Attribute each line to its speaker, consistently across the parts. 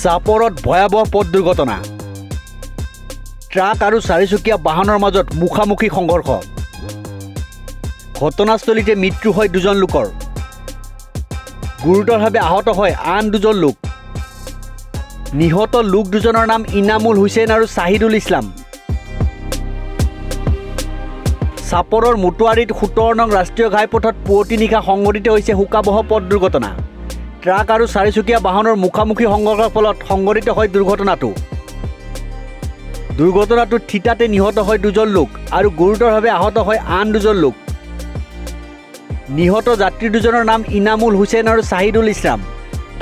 Speaker 1: চাপৰত ভয়াবহ পথ দুৰ্ঘটনা ট্ৰাক আৰু চাৰিচকীয়া বাহনৰ মাজত মুখামুখি সংঘৰ্ষ ঘটনাস্থলীতে মৃত্যু হয় দুজন লোকৰ গুৰুতৰভাৱে আহত হয় আন দুজন লোক নিহত লোক দুজনৰ নাম ইনামুল হুছেইন আৰু ছাহিদুল ইছলাম চাপৰৰ মুটুৱাৰীত 17 নং ৰাষ্ট্ৰীয় ঘাইপথত পুৱতি নিশা সংঘটিত হৈছে শোকাবহ পথ দুৰ্ঘটনা ট্ৰাক আৰু চাৰিচকীয়া বাহনৰ মুখামুখি সংঘৰ্ষৰ ফলত সংঘটিত হয় দুৰ্ঘটনাটোত থিতাতে নিহত হয় দুজন লোক আৰু গুৰুতৰভাৱে আহত হয় আন দুজন লোক নিহত যাত্ৰী দুজনৰ নাম ইনামুল হুছেইন আৰু ছাহিদুল ইছলাম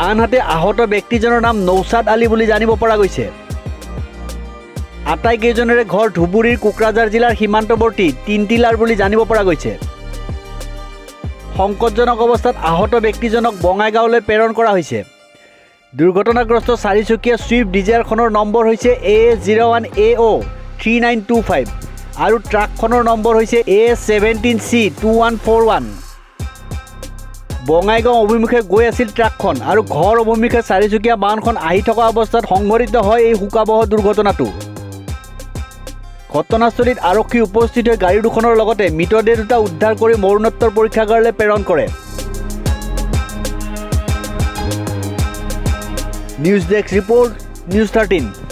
Speaker 1: আনহাতে আহত ব্যক্তিজনৰ নাম নৌচাদ আলী বুলি জানিব পৰা গৈছে আটাইকেইজনৰে ঘৰ ধুবুৰীৰ কোকৰাঝাৰ জিলাৰ সীমান্তৱৰ্তী তিনটিলাৰ বুলি জানিব পৰা গৈছে সংকটজনক অৱস্থাত আহত ব্যক্তিজনক বঙাইগাঁৱলৈ প্ৰেৰণ কৰা হৈছে দুৰ্ঘটনাগ্ৰস্ত চাৰিচকীয়া ছুইফ্ট ডিজায়াৰখনৰ নম্বৰ হৈছে A01AO3925 আৰু ট্ৰাকখনৰ নম্বৰ হৈছে A17C2141 বঙাইগাঁও অভিমুখে গৈ আছিল ট্ৰাকখন আৰু ঘৰ অভিমুখে চাৰিচকীয়া বাহনখন আহি থকা অৱস্থাত সংঘটিত হয় এই শোকাবহ দুৰ্ঘটনাটো ঘটনাস্থলীত আৰক্ষী উপস্থিত হৈ গাড়ী দুখনৰ লগতে মৃতদেহ দুটা উদ্ধাৰ কৰি মৰণোত্তৰ পৰীক্ষাগাৰলৈ প্ৰেৰণ কৰে নিউজ ডেস্ক ৰিপৰ্ট নিউজ 13